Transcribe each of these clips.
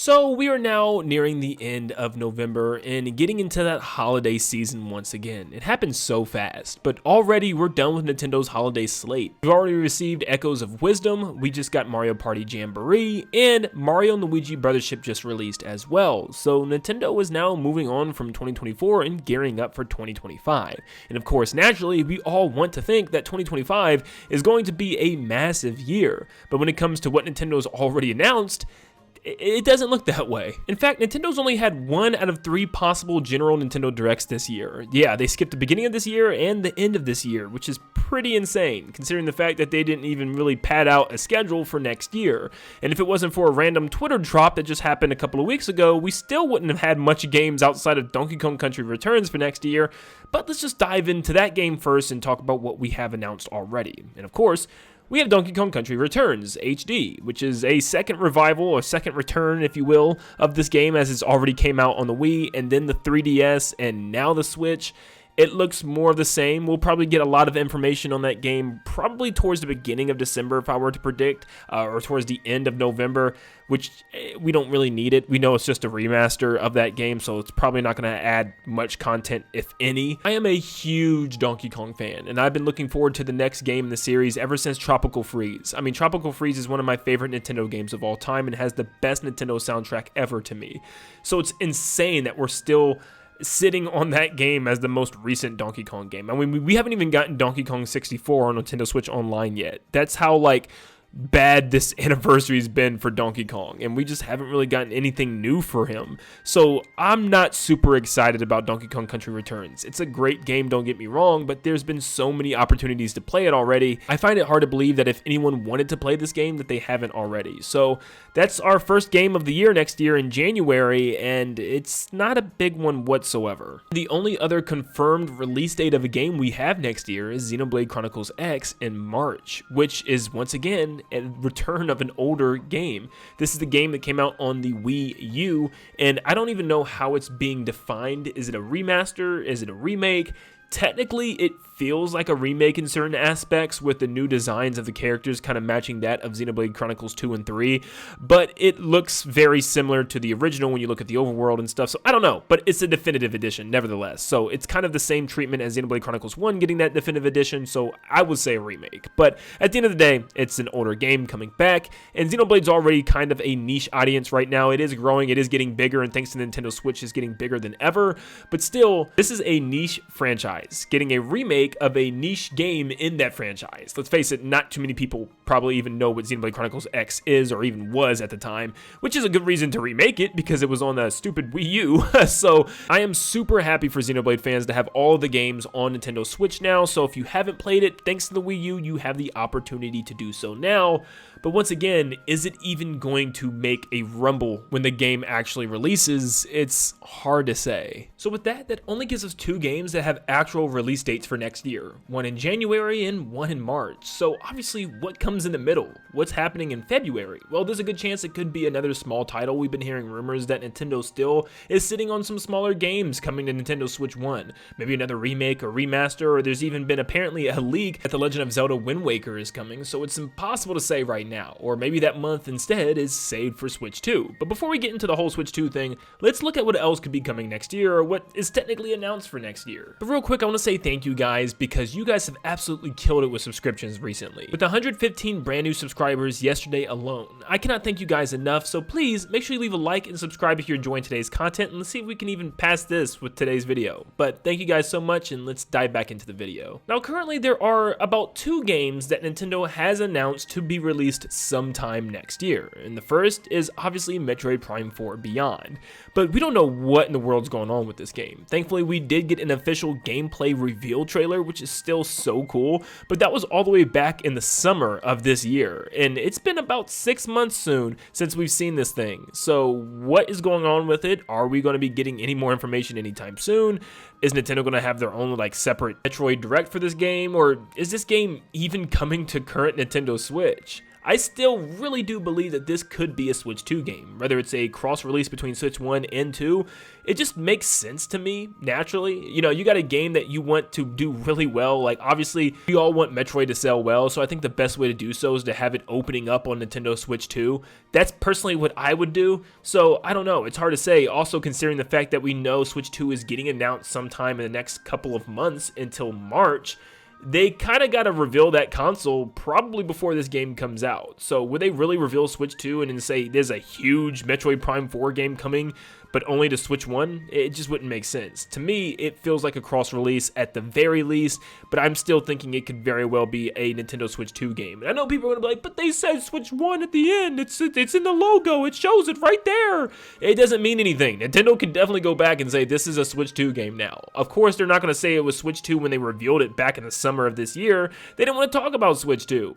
So we are now nearing the end of November and getting into that holiday season once again. It happened so fast, but already we're done with Nintendo's holiday slate. We've already received Echoes of Wisdom, we just got Mario Party Jamboree, and Mario and Luigi Brothership just released as well. So Nintendo is now moving on from 2024 and gearing up for 2025. And of course, naturally, we all want to think that 2025 is going to be a massive year. But when it comes to what Nintendo's already announced, it doesn't look that way. In fact, Nintendo's only had 1 out of 3 possible general Nintendo Directs this year. Yeah, they skipped the beginning of this year and the end of this year, which is pretty insane, considering the fact that they didn't even really pad out a schedule for next year. And if it wasn't for a random Twitter drop that just happened a couple of weeks ago, we still wouldn't have had much games outside of Donkey Kong Country Returns for next year. But let's just dive into that game first and talk about what we have announced already. And of course, we have Donkey Kong Country Returns HD, which is a second revival, or second return, if you will, of this game, as it's already came out on the Wii, and then the 3DS, and now the Switch. It looks more of the same. We'll probably get a lot of information on that game probably towards the beginning of December, if I were to predict, or towards the end of November, which we don't really need it. We know it's just a remaster of that game, so it's probably not going to add much content, if any. I am a huge Donkey Kong fan, and I've been looking forward to the next game in the series ever since Tropical Freeze. I mean, Tropical Freeze is one of my favorite Nintendo games of all time and has the best Nintendo soundtrack ever to me. So it's insane that we're still sitting on that game as the most recent Donkey Kong game. I mean, we haven't even gotten Donkey Kong 64 on Nintendo Switch Online yet. That's how, bad this anniversary's been for Donkey Kong, and we just haven't really gotten anything new for him. So I'm not super excited about Donkey Kong Country Returns. It's a great game, don't get me wrong, but there's been so many opportunities to play it already. I find it hard to believe that if anyone wanted to play this game that they haven't already. So that's our first game of the year next year in January, and it's not a big one whatsoever. The only other confirmed release date of a game we have next year is Xenoblade Chronicles X in March, which is once again a return of an older game. This is the game that came out on the Wii U, and I don't even know how it's being defined. Is it a remaster? Is it a remake? Technically, it feels like a remake in certain aspects, with the new designs of the characters kind of matching that of Xenoblade Chronicles 2 and 3, but it looks very similar to the original when you look at the overworld and stuff, so I don't know, but it's a definitive edition nevertheless, so it's kind of the same treatment as Xenoblade Chronicles 1 getting that definitive edition, so I would say a remake. But at the end of the day, it's an older game coming back, and Xenoblade's already kind of a niche audience right now. It is growing, it is getting bigger, and thanks to Nintendo Switch, is getting bigger than ever, but still, this is a niche franchise, getting a remake of a niche game in that franchise. Let's face it, not too many people probably even know what Xenoblade Chronicles X is, or even was at the time, which is a good reason to remake it because it was on the stupid Wii U. So I am super happy for Xenoblade fans to have all of the games on Nintendo Switch now. So if you haven't played it, thanks to the Wii U, you have the opportunity to do so now. But once again, is it even going to make a rumble when the game actually releases? It's hard to say. So with that, that only gives us 2 games that have actual release dates for next year. One in January and one in March. So obviously, what comes in the middle? What's happening in February? Well, there's a good chance it could be another small title. We've been hearing rumors that Nintendo still is sitting on some smaller games coming to Nintendo Switch 1. Maybe another remake or remaster, or there's even been apparently a leak that The Legend of Zelda Wind Waker is coming, so it's impossible to say right now. Or maybe that month instead is saved for Switch 2. But before we get into the whole Switch 2 thing, let's look at what else could be coming next year, or what is technically announced for next year. But real quick, I want to say thank you guys, because you guys have absolutely killed it with subscriptions recently. With 115 brand new subscribers yesterday alone. I cannot thank you guys enough, so please make sure you leave a like and subscribe if you're enjoying today's content, and let's see if we can even pass this with today's video. But thank you guys so much, and let's dive back into the video. Now currently there are about 2 games that Nintendo has announced to be released sometime next year, and the first is obviously Metroid Prime 4 Beyond, but we don't know what in the world's going on with this game. Thankfully, we did get an official gameplay reveal trailer, which is still so cool, but that was all the way back in the summer of this year, and it's been about 6 months soon since we've seen this thing. So what is going on with it? Are we going to be getting any more information anytime soon? Is Nintendo going to have their own separate Metroid Direct for this game, or is this game even coming to current Nintendo Switch? I still really do believe that this could be a Switch 2 game. Whether it's a cross-release between Switch 1 and 2, it just makes sense to me, naturally. You know, you got a game that you want to do really well. Like, obviously, we all want Metroid to sell well, so I think the best way to do so is to have it opening up on Nintendo Switch 2. That's personally what I would do, so I don't know. It's hard to say, also considering the fact that we know Switch 2 is getting announced sometime in the next couple of months until March. They kind of got to reveal that console probably before this game comes out. So would they really reveal Switch 2 and then say there's a huge Metroid Prime 4 game coming, but only to Switch 1? It just wouldn't make sense. To me, it feels like a cross-release at the very least, but I'm still thinking it could very well be a Nintendo Switch 2 game. And I know people are going to be like, but they said Switch 1 at the end. It's in the logo. It shows it right there. It doesn't mean anything. Nintendo can definitely go back and say this is a Switch 2 game now. Of course, they're not going to say it was Switch 2 when they revealed it back in the summer of this year. They didn't want to talk about Switch 2.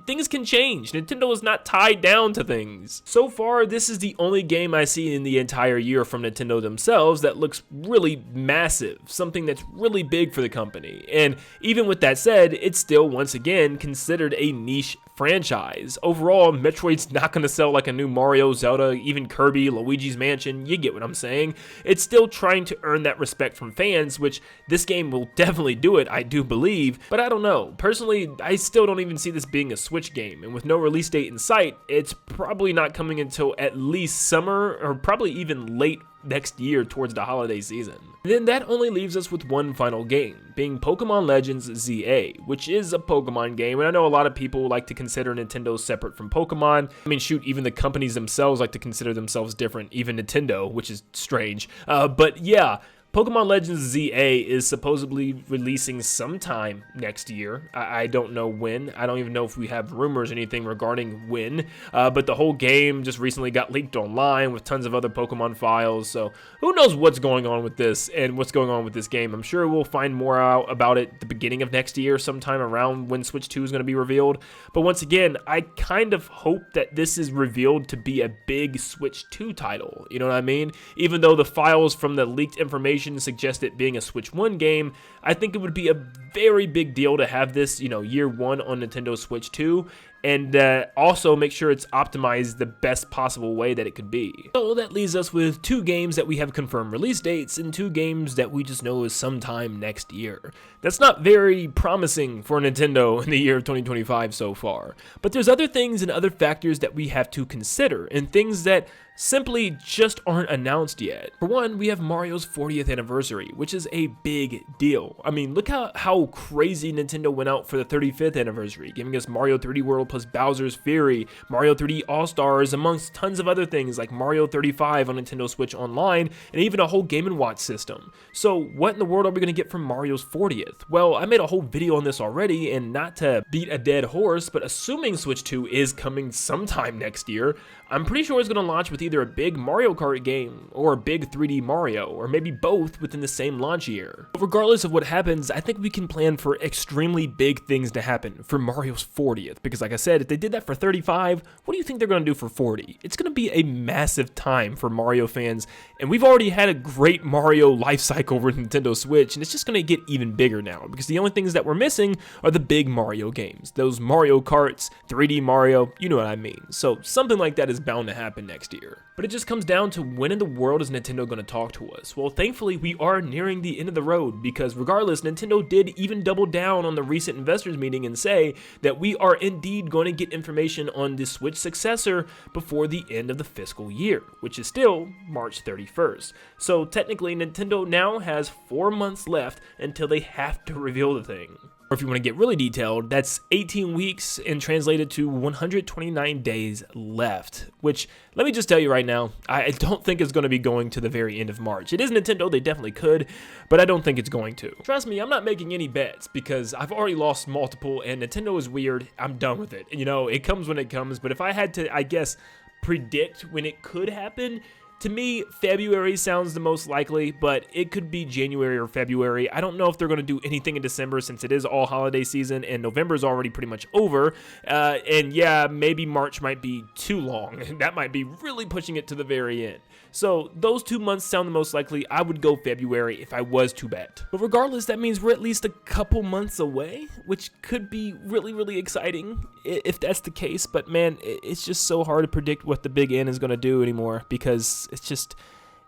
Things can change. Nintendo is not tied down to things. So far, this is the only game I see in the entire year from Nintendo themselves that looks really massive, something that's really big for the company. And even with that said, it's still once again considered a niche franchise. Overall, Metroid's not going to sell like a new Mario, Zelda, even Kirby, Luigi's Mansion. You get what I'm saying. It's still trying to earn that respect from fans, which this game will definitely do it, I do believe. But I don't know. Personally, I still don't even see this being a Switch game. And with no release date in sight, it's probably not coming until at least summer or probably even late next year towards the holiday season. And then that only leaves us with one final game, being Pokemon Legends ZA, which is a Pokemon game, and I know a lot of people like to consider Nintendo separate from Pokemon. I mean, shoot, even the companies themselves like to consider themselves different, even Nintendo, which is strange. But yeah, Pokemon Legends ZA is supposedly releasing sometime next year. I don't know when. I don't even know if we have rumors or anything regarding when. But the whole game just recently got leaked online with tons of other Pokemon files. So who knows what's going on with this and what's going on with this game. I'm sure we'll find more out about it at the beginning of next year, sometime around when Switch 2 is going to be revealed. But once again, I kind of hope that this is revealed to be a big Switch 2 title. You know what I mean? Even though the files from the leaked information suggest it being a Switch 1 game, I think it would be a very big deal to have this, year one on Nintendo Switch 2, and also make sure it's optimized the best possible way that it could be. So that leaves us with 2 games that we have confirmed release dates and 2 games that we just know is sometime next year. That's not very promising for Nintendo in the year of 2025 so far, but there's other things and other factors that we have to consider, and things that simply just aren't announced yet. For one, we have Mario's 40th anniversary, which is a big deal. I mean, look how crazy Nintendo went out for the 35th anniversary, giving us Mario 3D World plus Bowser's Fury, Mario 3D All-Stars, amongst tons of other things like Mario 35 on Nintendo Switch Online, and even a whole Game & Watch system. So what in the world are we going to get from Mario's 40th? Well, I made a whole video on this already, and not to beat a dead horse, but assuming Switch 2 is coming sometime next year, I'm pretty sure it's going to launch with either a big Mario Kart game or a big 3D Mario, or maybe both within the same launch year. But regardless of what happens, I think we can plan for extremely big things to happen for Mario's 40th, because like I said, if they did that for 35, what do you think they're going to do for 40? It's going to be a massive time for Mario fans, and we've already had a great Mario life cycle with Nintendo Switch, and it's just going to get even bigger now, because the only things that we're missing are the big Mario games, those Mario Karts, 3D Mario, you know what I mean. So something like that is bound to happen next year. But it just comes down to when in the world is Nintendo going to talk to us? Well, thankfully, we are nearing the end of the road, because regardless, Nintendo did even double down on the recent investors meeting and say that we are indeed going to get information on the Switch successor before the end of the fiscal year, which is still March 31st. So technically, Nintendo now has 4 months left until they have to reveal the thing. Or if you want to get really detailed, that's 18 weeks and translated to 129 days left, which, let me just tell you right now, I don't think it's going to be going to the very end of March. It is Nintendo, they definitely could, but I don't think it's going to. Trust me, I'm not making any bets, because I've already lost multiple, and Nintendo is weird. I'm done with it. It comes when it comes, but if I had to, I guess, predict when it could happen, to me, February sounds the most likely, but it could be January or February. I don't know if they're going to do anything in December, since it is all holiday season and November is already pretty much over. And yeah, maybe March might be too long. That might be really pushing it to the very end. So those 2 months sound the most likely. I would go February if I was to bet. But regardless, that means we're at least a couple months away, which could be really, really exciting if that's the case. But man, it's just so hard to predict what the big N is going to do anymore, because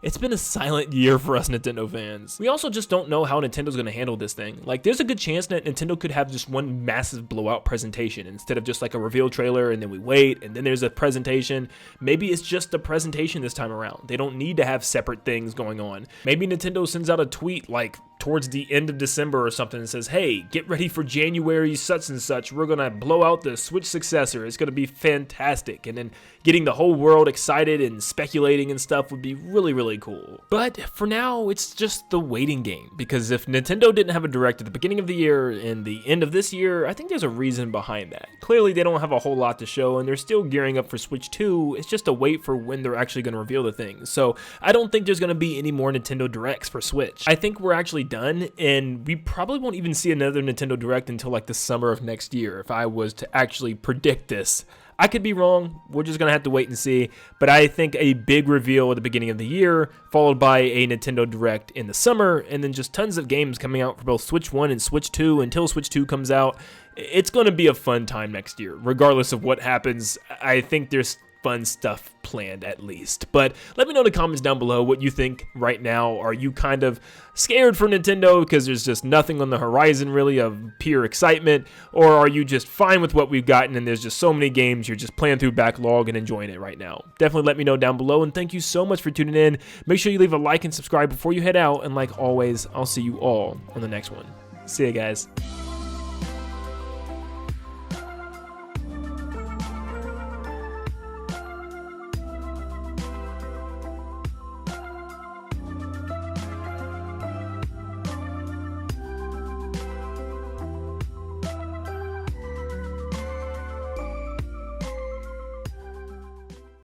it's been a silent year for us Nintendo fans. We also just don't know how Nintendo's gonna handle this thing. Like, there's a good chance that Nintendo could have just one massive blowout presentation instead of just like a reveal trailer and then we wait and then there's a presentation. Maybe it's just a presentation this time around. They don't need to have separate things going on. Maybe Nintendo sends out a tweet like towards the end of December or something and says, hey, get ready for January such and such. We're gonna blow out the Switch successor. It's gonna be fantastic. And then getting the whole world excited and speculating and stuff would be really, really cool. But for now, it's just the waiting game, because if Nintendo didn't have a direct at the beginning of the year and the end of this year, I think there's a reason behind that. Clearly, they don't have a whole lot to show and they're still gearing up for Switch 2. It's just a wait for when they're actually gonna reveal the thing. So I don't think there's gonna be any more Nintendo Directs for Switch. I think we're actually done, and we probably won't even see another Nintendo Direct until like the summer of next year if I was to actually predict this. I could be wrong, we're just gonna have to wait and see, but I think a big reveal at the beginning of the year, followed by a Nintendo Direct in the summer, and then just tons of games coming out for both Switch 1 and Switch 2 until Switch 2 comes out. It's gonna be a fun time next year, regardless of what happens. I think there's fun stuff planned at least. But let me know in the comments down below what you think right now. Are you kind of scared for Nintendo because there's just nothing on the horizon really of pure excitement, or are you just fine with what we've gotten and there's just so many games you're just playing through backlog and enjoying it right now? Definitely let me know down below, and thank you so much for tuning in. Make sure you leave a like and subscribe before you head out, and like always, I'll see you all on the next one. See ya, guys.